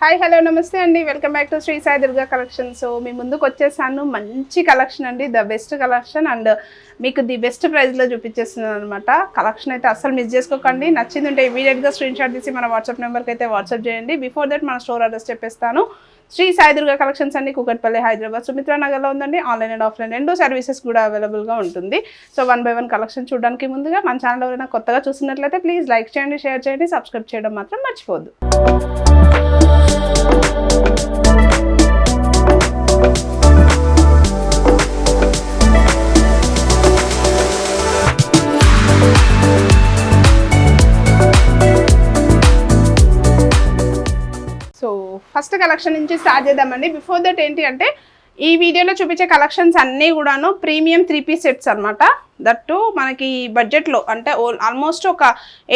Hi hello నమస్తే అండి, welcome back to Shri Sai Durga collection. So మీ ముందుకు వచ్చేసాను మంచి కలెక్షన్ అండి, ద బెస్ట్ కలెక్షన్ అండ్ మీకు ది బెస్ట్ ప్రైస్లో చూపించేస్తున్నాను అనమాట. కలెక్షన్ అయితే అస్సలు మిస్ చేసుకోకండి. నచ్చింది ఉంటే ఇమీడియట్గా స్క్రీన్ షాట్ తీసి మన వాట్సాప్ నెంబర్కి అయితే వాట్సాప్ చేయండి. బిఫోర్ దట్ మన స్టోర్ అడ్రస్ చెప్పేస్తాను. శ్రీ సాయి దుర్గా కలెక్షన్స్ అండి, కూకట్పల్లి, హైదరాబాద్, సుమిత్రా నగర్లో ఉందండి. ఆన్లైన్ అండ్ ఆఫ్లైన్ రెండు సర్వీసెస్ కూడా అవైలబుల్గా ఉంటుంది. సో 1 by 1 కలెక్షన్ చూడడానికి ముందుగా మన ఛానల్ ఎవరైనా కొత్తగా చూస్తున్నట్లయితే ప్లీజ్ లైక్ చేయండి, షేర్ చేయండి, సబ్స్క్రైబ్ చేయడం మాత్రం మర్చిపోద్దు. సో ఫస్ట్ కలెక్షన్ నుంచి స్టార్ట్ చేద్దామండి. బిఫోర్ దట్ ఏంటి అంటే ఈ వీడియోలో చూపించే కలెక్షన్స్ అన్నీ కూడాను ప్రీమియం 3-piece సెట్స్ అనమాట. దట్టు మనకి బడ్జెట్లో అంటే ఆల్మోస్ట్ ఒక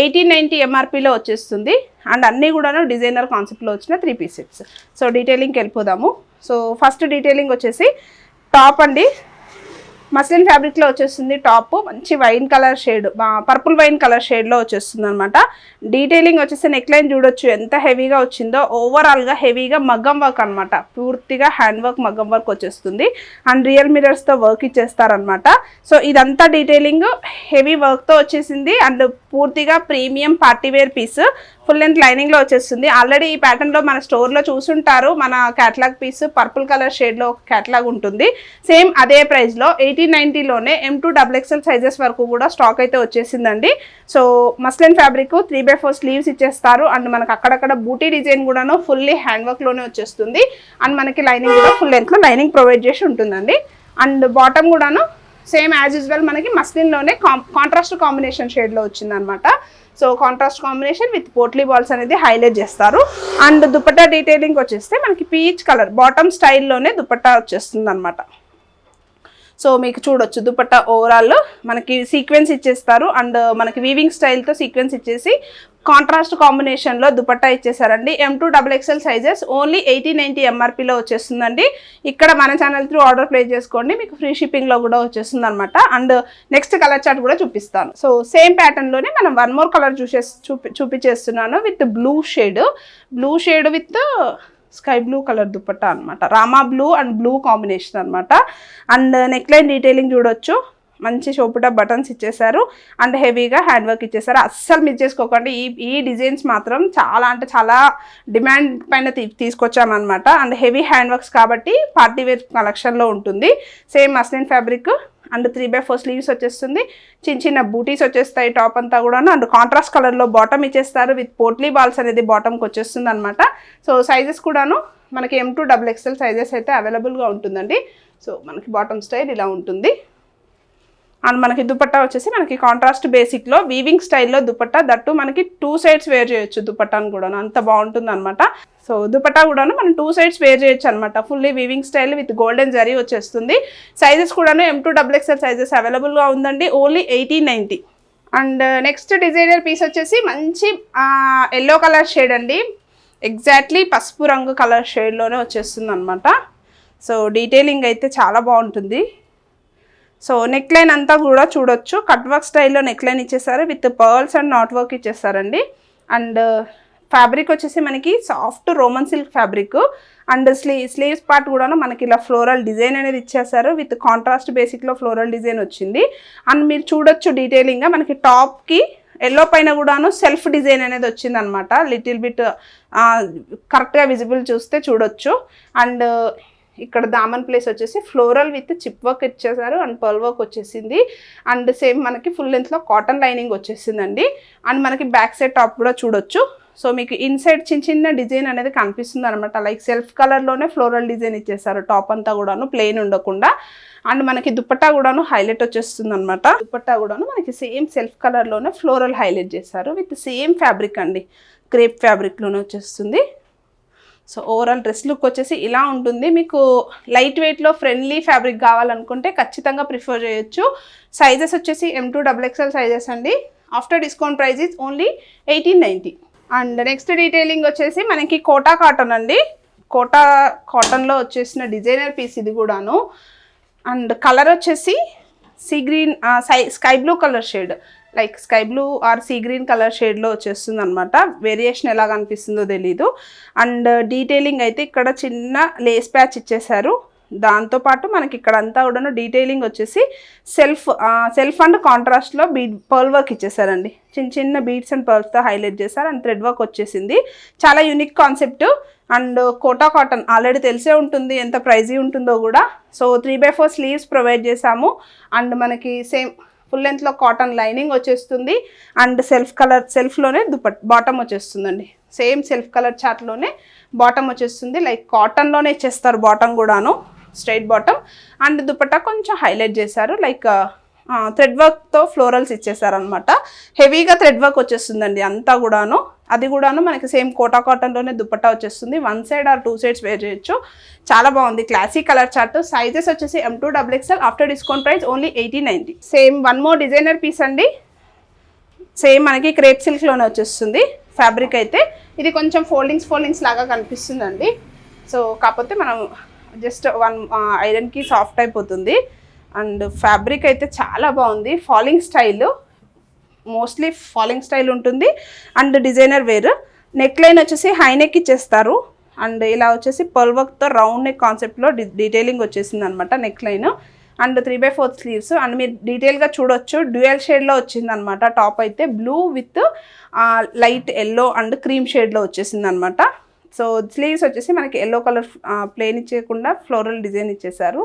1890 MRPలో వచ్చేస్తుంది. అండ్ అన్నీ కూడాను డిజైనర్ కాన్సెప్ట్లో వచ్చిన 3-piece సెట్స్. సో డీటెయిలింగ్కి వెళ్ళిపోదాము. సో ఫస్ట్ డీటెయిలింగ్ వచ్చేసి టాప్ అండి, మస్లిన్ ఫ్యాబ్రిక్లో వచ్చేస్తుంది. టాప్ మంచి wine colour shade, purple wine colour షేడ్లో వచ్చేస్తుంది అనమాట. డీటెయిలింగ్ వచ్చేసి నెక్ లైన్ చూడొచ్చు ఎంత హెవీగా వచ్చిందో. ఓవరాల్గా హెవీగా మగ్గం వర్క్ అనమాట, పూర్తిగా హ్యాండ్ వర్క్ మగ్గం వర్క్ వచ్చేస్తుంది. అండ్ రియల్ మిరర్స్తో వర్క్ ఇచ్చేస్తారనమాట. సో ఇదంతా డీటెయిలింగ్ హెవీ వర్క్తో వచ్చేసింది. అండ్ పూర్తిగా premium party wear piece, full length లైనింగ్లో వచ్చేస్తుంది. ఆల్రెడీ ఈ ప్యాటర్న్లో మన స్టోర్లో చూసుంటారు. మన క్యాటలాగ్ పీస్ పర్పుల్ కలర్ షేడ్లో ఒక క్యాటలాగ్ ఉంటుంది. సేమ్ అదే ప్రైస్లో 1890లోనే M2XXL సైజెస్ వరకు కూడా స్టాక్ అయితే వచ్చేసిందండి. సో మస్లిన్ ఫ్యాబ్రిక్ 3/4 స్లీవ్స్ ఇచ్చేస్తారు. అండ్ మనకు అక్కడక్కడ బూటీ డిజైన్ కూడాను ఫుల్లీ హ్యాండ్ వర్క్లోనే వచ్చేస్తుంది. అండ్ మనకి లైనింగ్ కూడా ఫుల్ లెంత్లో లైనింగ్ ప్రొవైడ్ చేసి ఉంటుందండి. అండ్ బాటమ్ కూడాను సేమ్ యాజ్ యూజువల్ మనకి మస్లిన్లోనే కాంట్రాస్ట్ కాంబినేషన్ షేడ్లో వచ్చిందనమాట. So contrast combination with potli balls అనేది హైలైట్ చేస్తారు. అండ్ దుపట్టా డీటెయిలింగ్ వచ్చేస్తే మనకి పీచ్ కలర్ బాటమ్ స్టైల్లోనే దుపట్టా వచ్చేస్తుంది అనమాట. సో మీకు చూడొచ్చు దుపట్టా ఓవరాల్ మనకి సీక్వెన్స్ ఇచ్చేస్తారు. అండ్ మనకి వీవింగ్ స్టైల్తో సీక్వెన్స్ ఇచ్చేసి కాంట్రాస్ట్ కాంబినేషన్లో దుపట్టా ఇచ్చేసారండి. M2XXL సైజెస్ ఓన్లీ 1890 MRPలో వచ్చేస్తుందండి. ఇక్కడ మన ఛానల్ త్రూ ఆర్డర్ ప్లేస్ చేసుకోండి, మీకు ఫ్రీ షిప్పింగ్లో కూడా వచ్చేస్తుంది అనమాట. అండ్ నెక్స్ట్ కలర్ చార్ట్ కూడా చూపిస్తాను. సో సేమ్ ప్యాటర్న్లోనే మనం 1 more కలర్ చూపించేస్తున్నాను with blue shade with sky blue colour dupatta అనమాట. Rama blue and blue combination అనమాట. అండ్ నెక్ లైన్ డీటెయిలింగ్ చూడొచ్చు, మంచి షోపుటా బటన్స్ ఇచ్చేసారు. అండ్ హెవీగా హ్యాండ్ వర్క్ ఇచ్చేసారు. అస్సలు మిస్ చేసుకోకండి. ఈ డిజైన్స్ మాత్రం చాలా అంటే చాలా డిమాండ్ పైన తీసుకొచ్చామన్నమాట. అండ్ హెవీ హ్యాండ్ వర్క్స్ కాబట్టి పార్టీవేర్ కలెక్షన్లో ఉంటుంది. Same muslin fabric and 3/4 sleeves వచ్చేస్తుంది. చిన్న బూటీస్ వచ్చేస్తాయి టాప్ అంతా కూడాను. అండ్ కాంట్రాస్ట్ కలర్లో బాటమ్ ఇచ్చేస్తారు విత్ పోట్లీ బాల్స్ అనేది బాటమ్కి వచ్చేస్తుంది అనమాట. సో సైజెస్ కూడాను మనకి M2XXL సైజెస్ అయితే అవైలబుల్గా ఉంటుందండి. సో మనకి బాటమ్ స్టైల్ ఇలా ఉంటుంది. అండ్ మనకి దుపట్టా వచ్చేసి మనకి కాంట్రాస్ట్ బేసిక్లో వీవింగ్ స్టైల్లో దుపట్టా, దట్టు మనకి 2 sides వేర్ చేయొచ్చు దుపట్టాను కూడాను, అంత బాగుంటుంది అనమాట. సో దుపట్టా కూడాను మనం 2 sides వేర్ చేయొచ్చు అనమాట. Fully weaving style with golden zari వచ్చేస్తుంది. సైజెస్ కూడాను M2XXL సైజెస్ అవైలబుల్గా ఉందండి, only 1890. And next designer piece వచ్చేసి మంచి ఎల్లో కలర్ షేడ్ అండి, ఎగ్జాక్ట్లీ పసుపు రంగు కలర్ షేడ్లోనే వచ్చేస్తుంది అనమాట. సో డీటెయిలింగ్ అయితే చాలా బాగుంటుంది. సో నెక్ లైన్ అంతా కూడా చూడొచ్చు, కట్ వర్క్ స్టైల్లో నెక్ లైన్ ఇచ్చేసారు with pearls and knot work ఇచ్చేసారండి. అండ్ ఫ్యాబ్రిక్ వచ్చేసి మనకి soft Roman silk fabric. And sleeves part కూడా మనకి ఇలా ఫ్లోరల్ డిజైన్ అనేది ఇచ్చేసారు విత్ కాంట్రాస్ట్ బేసిక్లో ఫ్లోరల్ డిజైన్ వచ్చింది. అండ్ మీరు చూడొచ్చు డీటెయిలింగ్గా మనకి టాప్కి ఎల్లో పైన కూడాను సెల్ఫ్ డిజైన్ అనేది వచ్చింది అనమాట. లిటిల్ బిట్ కరెక్ట్గా విజిబుల్ చూస్తే చూడొచ్చు. అండ్ ఇక్కడ దామన్ ప్లేస్ వచ్చేసి ఫ్లోరల్ విత్ చిప్ వర్క్ ఇచ్చేసారు అండ్ పర్ల్ వర్క్ వచ్చేసింది. అండ్ సేమ్ మనకి ఫుల్ లెంత్లో కాటన్ లైనింగ్ వచ్చేసిందండి. అండ్ మనకి బ్యాక్ సైడ్ టాప్ కూడా చూడొచ్చు. సో మీకు ఇన్సైడ్ చిన్న డిజైన్ అనేది కనిపిస్తుంది అనమాట. లైక్ సెల్ఫ్ కలర్లోనే ఫ్లోరల్ డిజైన్ ఇచ్చేసారు టాప్ అంతా కూడాను ప్లెయిన్ ఉండకుండా. అండ్ మనకి దుపట్టా కూడాను హైలైట్ వచ్చేస్తుంది అనమాట. దుపట్టా కూడాను మనకి సేమ్ సెల్ఫ్ కలర్లోనే ఫ్లోరల్ హైలైట్ చేశారు విత్ సేమ్ ఫ్యాబ్రిక్ అండి, క్రేప్ ఫ్యాబ్రిక్లోనే వచ్చేస్తుంది. సో ఓవరాల్ డ్రెస్ లుక్ వచ్చేసి ఇలా ఉంటుంది. మీకు లైట్ వెయిట్లో ఫ్రెండ్లీ ఫ్యాబ్రిక్ కావాలనుకుంటే ఖచ్చితంగా ప్రిఫర్ చేయొచ్చు. సైజెస్ వచ్చేసి M2XXL సైజెస్ అండి. After discount price is only 1890. And next detailing వచ్చేసి మనకి కోటా కాటన్ అండి. కోటా కాటన్లో వచ్చేసిన డిజైనర్ పీస్ ఇది కూడాను. అండ్ కలర్ వచ్చేసి sea green sky blue colour shade, like sky blue or sea green colour షేడ్లో వచ్చేస్తుంది అనమాట. వేరియేషన్ ఎలా కనిపిస్తుందో తెలీదు. అండ్ డీటెయిలింగ్ అయితే ఇక్కడ చిన్న లేస్ ప్యాచ్ ఇచ్చేసారు. దాంతోపాటు మనకి ఇక్కడ అంతా కూడా డీటెయిలింగ్ వచ్చేసి సెల్ఫ్ అండ్ కాంట్రాస్ట్లో పర్ల్ వర్క్ ఇచ్చేసారండి. చిన్న చిన్న బీడ్స్ అండ్ పర్ల్స్తో హైలైట్ చేశారు. అండ్ థ్రెడ్ వర్క్ వచ్చేసింది. చాలా unique concept. And Kota cotton already తెలిసే ఉంటుంది ఎంత ప్రైజీ ఉంటుందో కూడా. సో 3/4 స్లీవ్స్ ప్రొవైడ్ చేసాము. అండ్ మనకి సేమ్ ఫుల్ లెంత్లో కాటన్ లైనింగ్ వచ్చేస్తుంది. అండ్ సెల్ఫ్లోనే బాటమ్ వచ్చేస్తుందండి. సేమ్ సెల్ఫ్ కలర్ చార్ట్లోనే బాటమ్ వచ్చేస్తుంది. లైక్ కాటన్లోనే ఇచ్చేస్తారు బాటమ్ కూడాను, స్ట్రైట్ బాటమ్. అండ్ దుపట్టా కొంచెం హైలైట్ చేశారు. లైక్ థ్రెడ్ వర్క్తో ఫ్లోరల్స్ ఇచ్చేసారనమాట. హెవీగా థ్రెడ్ వర్క్ వచ్చేస్తుందండి అంతా కూడాను. అది కూడాను మనకి సేమ్ కోటా కాటన్లోనే దుపట్టా వచ్చేస్తుంది. 1 సైడ్ ఆర్ 2 సైడ్స్ వేర్ చేయొచ్చు. చాలా బాగుంది. Classic colour chart. సైజెస్ వచ్చేసి M2 XXL. After discount price only 80-90. Same one more designer piece అండి. సేమ్ మనకి క్రేప్ సిల్క్లోనే వచ్చేస్తుంది ఫ్యాబ్రిక్ అయితే. ఇది కొంచెం ఫోల్డింగ్స్ లాగా కనిపిస్తుందండి. సో కాకపోతే మనం జస్ట్ ఐరన్కి సాఫ్ట్ అయిపోతుంది. అండ్ ఫ్యాబ్రిక్ అయితే చాలా బాగుంది. Falling style, mostly falling style ఉంటుంది. And designer wear. Neck line వచ్చేసి హై నెక్ ఇచ్చేస్తారు. అండ్ ఇలా వచ్చేసి పర్ల్ వర్క్తో రౌండ్ నెక్ కాన్సెప్ట్లో డీటెయిలింగ్ వచ్చేసింది అనమాట neck line. And 3/4 sleeves. And మీరు డీటెయిల్గా చూడొచ్చు డ్యూయల్ షేడ్లో వచ్చింది అనమాట. టాప్ అయితే blue with light yellow and cream షేడ్లో వచ్చేసింది అనమాట. సో స్లీవ్స్ వచ్చేసి మనకి ఎల్లో కలర్ ప్లెయిన్ ఇచ్చేయకుండా ఫ్లోరల్ డిజైన్ ఇచ్చేసారు.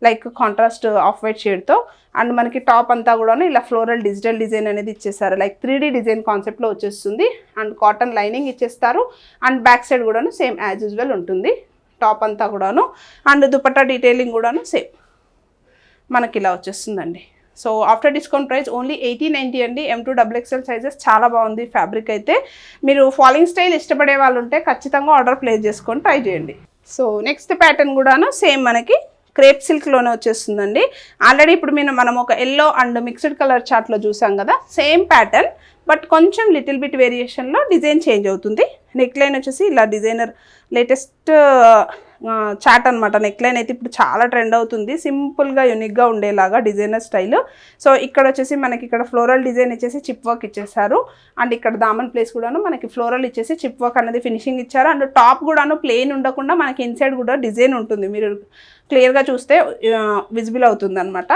లైక్ కాంట్రాస్ట్ ఆఫ్ వైట్ షేడ్తో. అండ్ మనకి టాప్ అంతా కూడా ఇలా ఫ్లోరల్ డిజిటల్ డిజైన్ అనేది ఇచ్చేసారు. లైక్ 3D డిజైన్ కాన్సెప్ట్లో వచ్చేస్తుంది. అండ్ కాటన్ లైనింగ్ ఇచ్చేస్తారు. అండ్ బ్యాక్ సైడ్ కూడాను సేమ్ యాజ్ యూజువల్ ఉంటుంది టాప్ అంతా కూడాను. అండ్ దుపట్టా డీటెయిలింగ్ కూడాను సేమ్ మనకి ఇలా వచ్చేస్తుందండి. So after discount price only 80-90 అండి. M2 XXL sizes. చాలా బాగుంది ఫ్యాబ్రిక్ అయితే. మీరు ఫాలింగ్ స్టైల్ ఇష్టపడే వాళ్ళు ఉంటే ఖచ్చితంగా ఆర్డర్ ప్లేస్ చేసుకొని ట్రై చేయండి. సో నెక్స్ట్ ప్యాటర్న్ కూడాను సేమ్ మనకి క్రేప్ సిల్క్లోనే వచ్చేస్తుందండి. ఆల్రెడీ ఇప్పుడు మనం ఒక ఎల్లో అండ్ మిక్స్డ్ కలర్ చార్ట్లో చూసాం కదా. సేమ్ ప్యాటర్న్ బట్ కొంచెం లిటిల్ బిట్ వేరియేషన్లో డిజైన్ చేంజ్ అవుతుంది. నెక్ లైన్ వచ్చేసి ఇలా డిజైనర్ లేటెస్ట్ చాట్ అనమాట. నెక్ లైన్ అయితే ఇప్పుడు చాలా ట్రెండ్ అవుతుంది. సింపుల్గా యూనిక్గా ఉండేలాగా డిజైనర్ స్టైల్. సో ఇక్కడ వచ్చేసి మనకి ఇక్కడ ఫ్లోరల్ డిజైన్ ఇచ్చేసి చిప్ వర్క్ ఇచ్చేసారు. అండ్ ఇక్కడ దామన్ ప్లేస్ కూడాను మనకి ఫ్లోరల్ ఇచ్చేసి చిప్ వర్క్ అనేది ఫినిషింగ్ ఇచ్చారు. అండ్ టాప్ కూడాను ప్లెయిన్ ఉండకుండా మనకి ఇన్సైడ్ కూడా డిజైన్ ఉంటుంది. మీరు క్లియర్గా చూస్తే విజిబుల్ అవుతుంది అనమాట.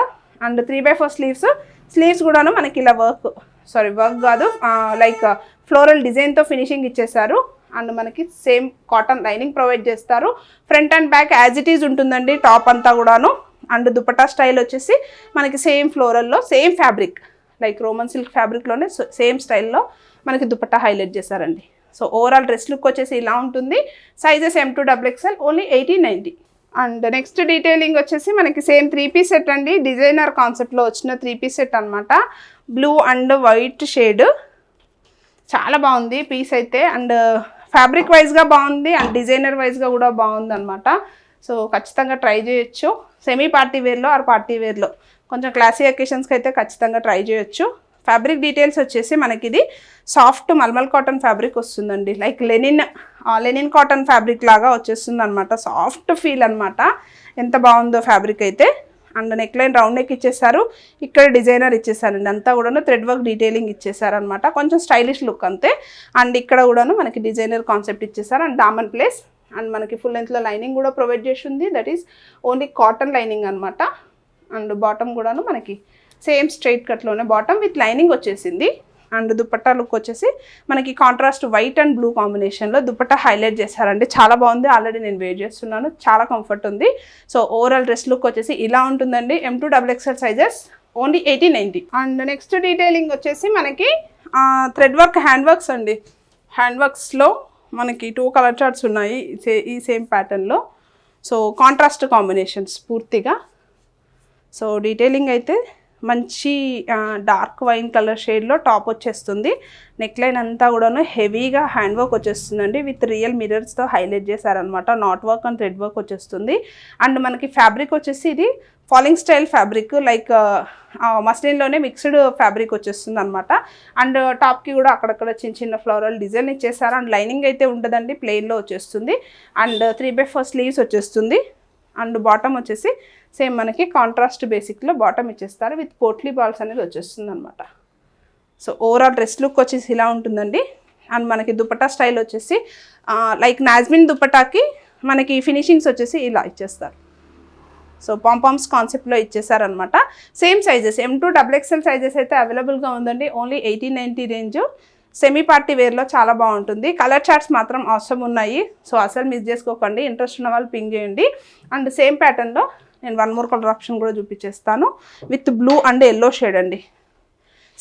అండ్ 3/4 స్లీవ్స్ కూడాను మనకి ఇలా వర్క్ కాదు లైక్ ఫ్లోరల్ డిజైన్తో ఫినిషింగ్ ఇచ్చేసారు. అండ్ మనకి సేమ్ కాటన్ లైనింగ్ ప్రొవైడ్ చేస్తారు. Front and back as it is ఉంటుందండి టాప్ అంతా కూడాను. అండ్ దుపట్టా స్టైల్ వచ్చేసి మనకి సేమ్ ఫ్లోరల్లో same fabric like Roman silk ఫ్యాబ్రిక్లోనే సేమ్ స్టైల్లో మనకి దుపట్టా హైలైట్ చేశారండి. సో ఓవరాల్ డ్రెస్ లుక్ వచ్చేసి ఇలా ఉంటుంది. Sizes M2 XXL only 80-90. And next detailing వచ్చేసి మనకి సేమ్ 3-piece సెట్ అండి. డిజైనర్ కాన్సెప్ట్లో వచ్చిన 3-piece సెట్ అనమాట. Blue and white shade. చాలా బాగుంది పీస్ అయితే. అండ్ ఫ్యాబ్రిక్ వైజ్గా బాగుంది అండ్ డిజైనర్ వైజ్గా కూడా బాగుంది అనమాట. సో ఖచ్చితంగా ట్రై చేయొచ్చు. సెమీ పార్టీ వేర్లో ఆర్ పార్టీ వేర్లో కొంచెం క్లాసీ అకేషన్స్కి అయితే ఖచ్చితంగా ట్రై చేయొచ్చు. ఫ్యాబ్రిక్ డీటెయిల్స్ వచ్చేసి మనకి ఇది సాఫ్ట్ మల్మల్ కాటన్ ఫ్యాబ్రిక్ వస్తుందండి. లైక్ లెనిన్ కాటన్ ఫ్యాబ్రిక్ లాగా వచ్చేస్తుంది అనమాట. సాఫ్ట్ ఫీల్ అనమాట. ఎంత బాగుందో ఫ్యాబ్రిక్ అయితే. And neck line round neck ఇచ్చేసారు. ఇక్కడ డిజైనర్ ఇచ్చేసారండి. అంతా కూడాను థ్రెడ్ వర్క్ డీటెయిలింగ్ ఇచ్చేసారనమాట. కొంచెం స్టైలిష్ లుక్ అంతే. అండ్ ఇక్కడ కూడాను మనకి డిజైనర్ కాన్సెప్ట్ ఇచ్చేసారు. And daaman place. అండ్ మనకి ఫుల్ లెంత్లో లైనింగ్ కూడా ప్రొవైడ్ చేసి ఉంది. That is only cotton lining అనమాట. అండ్ బాటమ్ కూడాను మనకి సేమ్ స్ట్రైట్ కట్లోనే బాటమ్ విత్ లైనింగ్ వచ్చేసింది. అండ్ దుపట్టా లుక్ వచ్చేసి మనకి కాంట్రాస్ట్ వైట్ అండ్ బ్లూ కాంబినేషన్లో దుపట్టా హైలైట్ చేశారండి. చాలా బాగుంది. ఆల్రెడీ నేను వేర్ చేస్తున్నాను. చాలా కంఫర్ట్ ఉంది. సో ఓవరాల్ డ్రెస్ లుక్ వచ్చేసి ఇలా ఉంటుందండి. M2 XXL sizes only 80-90. And next detailing వచ్చేసి మనకి థ్రెడ్ వర్క్ హ్యాండ్ వర్క్స్ అండి. హ్యాండ్ వర్క్స్లో మనకి 2 కలర్ చార్ట్స్ ఉన్నాయి ఈ సేమ్ ప్యాటర్న్లో. సో కాంట్రాస్ట్ కాంబినేషన్స్ పూర్తిగా. సో డీటెయిలింగ్ అయితే మంచి డార్క్ వైన్ కలర్ షేడ్లో టాప్ వచ్చేస్తుంది. నెక్ లైన్ అంతా కూడాను హెవీగా హ్యాండ్ వర్క్ వచ్చేస్తుందండి. విత్ రియల్ మిరర్స్తో హైలైట్ చేశారనమాట. Not work and thread work వచ్చేస్తుంది. అండ్ మనకి ఫ్యాబ్రిక్ వచ్చేసి ఇది falling style fabric like మస్లిన్లోనే mixed fabric వచ్చేస్తుంది అనమాట. అండ్ టాప్కి కూడా అక్కడక్కడ చిన్న చిన్న ఫ్లోరల్ డిజైన్ ఇచ్చేసారు. అండ్ లైనింగ్ అయితే ఉండదండి, ప్లెయిన్లో వచ్చేస్తుంది. అండ్ 3/4 స్లీవ్స్ వచ్చేస్తుంది. అండ్ బాటమ్ వచ్చేసి సేమ్ మనకి కాంట్రాస్ట్ బేసిక్లో బాటమ్ ఇచ్చేస్తారు. విత్ పోట్లీ బాల్స్ అనేది వచ్చేస్తుంది అనమాట. సో ఓవరాల్ డ్రెస్ లుక్ వచ్చేసి ఇలా ఉంటుందండి. అండ్ మనకి దుపట్టా స్టైల్ వచ్చేసి లైక్ నాజ్మిన్ దుపట్టాకి మనకి ఫినిషింగ్స్ వచ్చేసి ఇలా ఇచ్చేస్తారు. సో పాంపామ్స్ కాన్సెప్ట్లో ఇచ్చేసారనమాట. Same sizes M2 XXL sizes అయితే అవైలబుల్గా ఉందండి. Only 1890 range. సెమీ పార్టీ వేర్లో చాలా బాగుంటుంది. కలర్ చార్ట్స్ మాత్రం అవసరం ఉన్నాయి. సో అసలు మిస్ చేసుకోకండి. ఇంట్రెస్ట్ ఉన్న వాళ్ళు పింగ్ చేయండి. అండ్ సేమ్ ప్యాటర్న్లో నేను వన్ మోర్ కలర్ ఆప్షన్ కూడా చూపించేస్తాను. With blue and yellow shade అండి.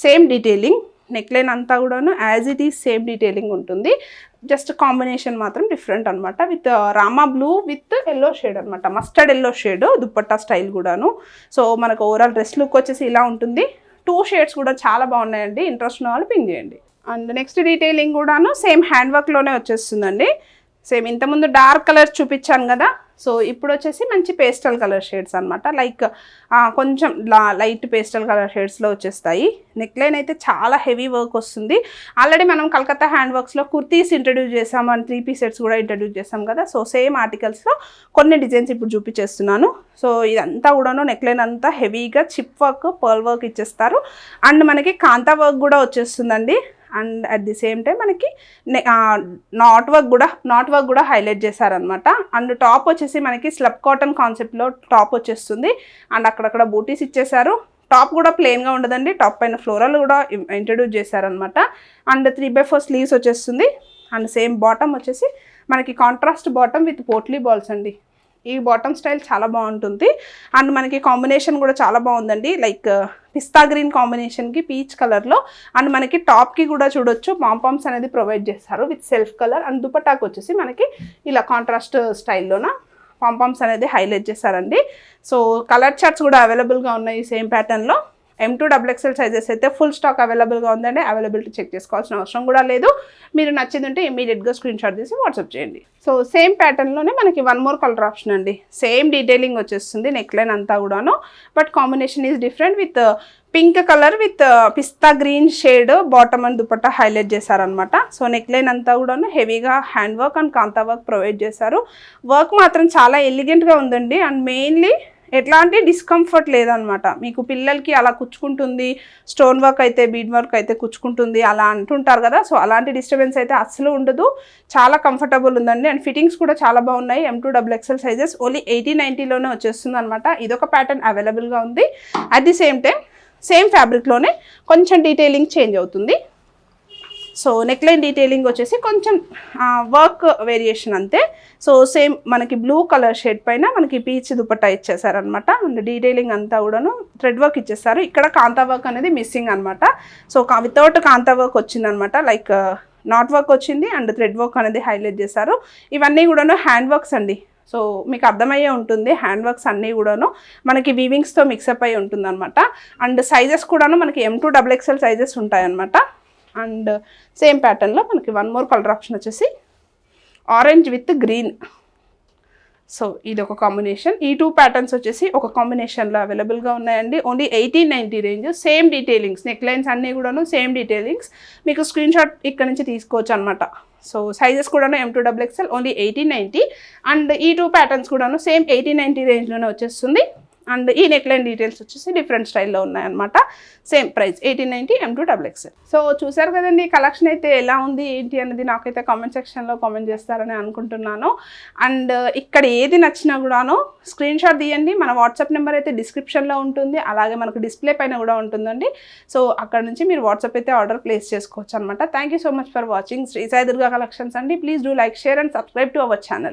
సేమ్ డీటెయిలింగ్, నెక్లైన్ అంతా కూడాను as it is same detailing ఉంటుంది. జస్ట్ కాంబినేషన్ మాత్రం డిఫరెంట్ అనమాట. With Rama blue with yellow shade అనమాట. Mustard yellow shade dupatta style కూడాను. సో మనకు ఓవరాల్ డ్రెస్ లుక్ వచ్చేసి ఇలా ఉంటుంది. 2 షేడ్స్ కూడా చాలా బాగున్నాయండి. ఇంట్రెస్ట్ ఉన్న వాళ్ళు పింగ్ చేయండి. అండ్ నెక్స్ట్ డీటెయిలింగ్ కూడాను సేమ్ హ్యాండ్ వర్క్లోనే వచ్చేస్తుందండి. సేమ్ ఇంతకుముందు డార్క్ కలర్స్ చూపించాను కదా. సో ఇప్పుడు వచ్చేసి మంచి పేస్టల్ కలర్ షేడ్స్ అనమాట. లైక్ కొంచెం లైట్ పేస్టల్ కలర్ షేడ్స్లో వచ్చేస్తాయి. నెక్లైన్ అయితే చాలా హెవీ వర్క్ వస్తుంది. ఆల్రెడీ మనం కలకత్తా హ్యాండ్ వర్క్స్లో కుర్తీస్ ఇంట్రడ్యూస్ చేసాం అండ్ 3 పీస్ సెట్స్ కూడా ఇంట్రడ్యూస్ చేసాం కదా. సో సేమ్ ఆర్టికల్స్లో కొన్ని డిజైన్స్ ఇప్పుడు చూపించేస్తున్నాను. సో ఇదంతా కూడాను నెక్లైన్ అంతా హెవీగా చిప్ వర్క్, పర్ల్ వర్క్ ఇచ్చేస్తారు. అండ్ మనకి కాంతా వర్క్ కూడా వచ్చేస్తుందండి. And at the same time మనకి నాట్ వర్క్ కూడా హైలైట్ చేశారనమాట. అండ్ టాప్ వచ్చేసి మనకి స్లబ్ కాటన్ కాన్సెప్ట్లో టాప్ వచ్చేస్తుంది. అండ్ అక్కడక్కడ బూటీస్ ఇచ్చేసారు. టాప్ కూడా ప్లెయిన్గా ఉండదండి. టాప్ పైన ఫ్లోరల్ కూడా ఇంట్రడ్యూస్ చేశారనమాట. అండ్ 3/4 స్లీవ్స్ వచ్చేస్తుంది. అండ్ సేమ్ బాటమ్ వచ్చేసి మనకి contrast bottom with potli balls అండి. ఈ బాటమ్ స్టైల్ చాలా బాగుంటుంది. అండ్ మనకి కాంబినేషన్ కూడా చాలా బాగుందండి. లైక్ పిస్తా గ్రీన్ కాంబినేషన్కి పీచ్ కలర్లో. అండ్ మనకి టాప్కి కూడా చూడొచ్చు పాంపామ్స్ అనేది ప్రొవైడ్ చేస్తారు విత్ సెల్ఫ్ కలర్. అండ్ దుపట్టాకి వచ్చేసి మనకి ఇలా కాంట్రాస్ట్ స్టైల్లోన పాంపామ్స్ అనేది హైలైట్ చేశారండి. సో కలర్ చార్ట్స్ కూడా అవైలబుల్గా ఉన్నాయి సేమ్ ప్యాటర్న్లో. M2 XXL సైజెస్ అయితే ఫుల్ స్టాక్ అవైలబుల్గా ఉందండి. అవైలబిలిటీ చెక్ చేసుకోవాల్సిన అవసరం కూడా లేదు. మీరు నచ్చింది ఉంటే ఇమీడియట్గా స్క్రీన్ షాట్ తీసి వాట్సాప్ చేయండి. సో సేమ్ ప్యాటర్న్లోనే మనకి వన్ మోర్ కలర్ ఆప్షన్ అండి. సేమ్ డీటెయిలింగ్ వచ్చేస్తుంది నెక్లైన్ అంతా కూడాను. But combination is different. With pink colour with pista green shade bottom and dupatta highlight చేశారనమాట. సో నెక్లైన్ అంతా కూడాను హెవీగా hand work and kantha work provide చేశారు. వర్క్ మాత్రం చాలా ఎలిగెంట్గా ఉందండి. అండ్ మెయిన్లీ ఎట్లాంటి డిస్కంఫర్ట్ లేదనమాట. మీకు పిల్లలకి అలా కుచ్చుకుంటుంది, స్టోన్ వర్క్ అయితే బీడ్ వర్క్ అయితే కుచ్చుకుంటుంది అలా అంటుంటారు కదా. సో అలాంటి డిస్టర్బెన్స్ అయితే అస్సలు ఉండదు. చాలా కంఫర్టబుల్ ఉందండి. అండ్ ఫిట్టింగ్స్ కూడా చాలా బాగున్నాయి. M2 XXL సైజెస్ ఓన్లీ 1890లోనే వచ్చేస్తుంది అనమాట. ఇదొక ప్యాటర్న్ అవైలబుల్గా ఉంది. At the same time same ఫ్యాబ్రిక్లోనే కొంచెం డీటెయిలింగ్ చేంజ్ అవుతుంది. సో నెక్లైన్ డీటెయిలింగ్ వచ్చేసి కొంచెం వర్క్ వేరియేషన్ అంతే. సో సేమ్ మనకి బ్లూ కలర్ షేడ్ పైన మనకి పీచ్ దుపట్టా ఇచ్చేసారనమాట. అండ్ డీటెయిలింగ్ అంతా కూడాను థ్రెడ్ వర్క్ ఇచ్చేసారు. ఇక్కడ కాంతా వర్క్ అనేది మిస్సింగ్ అనమాట. సో వితౌట్ కాంతా వర్క్ వచ్చిందనమాట. లైక్ నాట్ వర్క్ వచ్చింది అండ్ థ్రెడ్ వర్క్ అనేది హైలైట్ చేశారు. ఇవన్నీ కూడాను హ్యాండ్ వర్క్స్ అండి. సో మీకు అర్థమయ్యే ఉంటుంది. హ్యాండ్ వర్క్స్ అన్నీ కూడాను మనకి వీవింగ్స్తో మిక్సప్ అయి ఉంటుంది అనమాట. అండ్ సైజెస్ కూడాను మనకి M2 XXL సైజెస్ ఉంటాయన్నమాట. అండ్ సేమ్ ప్యాటర్న్లో మనకి వన్ మోర్ కలర్ ఆప్షన్ వచ్చేసి ఆరెంజ్ విత్ గ్రీన్. సో ఇది ఒక కాంబినేషన్. ఈ 2 ప్యాటర్న్స్ వచ్చేసి ఒక కాంబినేషన్లో అవైలబుల్గా ఉన్నాయండి. Only 1890 range. Same detailings, neck lines అన్నీ కూడాను సేమ్ డీటెయిలింగ్స్. మీకు స్క్రీన్ షాట్ ఇక్కడ నుంచి తీసుకోవచ్చు అనమాట. సో సైజెస్ కూడాను M2 XXL ఓన్లీ 1890. అండ్ ఈ 2 ప్యాటర్న్స్ కూడాను సేమ్ 1890 రేంజ్లోనే వచ్చేస్తుంది. అండ్ ఈ నెక్లైన్ డీటెయిల్స్ వచ్చేసి డిఫరెంట్ స్టైల్లో ఉన్నాయన్నమాట. Same price 1890 M2 XXL. So చూసారు కదండి కలెక్షన్ అయితే ఎలా ఉంది ఏంటి అనేది నాకైతే కామెంట్ సెక్షన్లో కామెంట్ చేస్తారని అనుకుంటున్నాను. అండ్ ఇక్కడ ఏది నచ్చినా కూడాను స్క్రీన్ షాట్ తీయండి. మన వాట్సాప్ నెంబర్ అయితే డిస్క్రిప్షన్లో ఉంటుంది. అలాగే మనకు డిస్ప్లే పైన కూడా ఉంటుందండి. సో అక్కడ నుంచి మీరు వాట్సాప్ అయితే ఆర్డర్ ప్లేస్ చేసుకోవచ్చు అనమాట. Thank you so much for watching Sri Sai Durga collections అండి. Please do like, share and subscribe to our channel.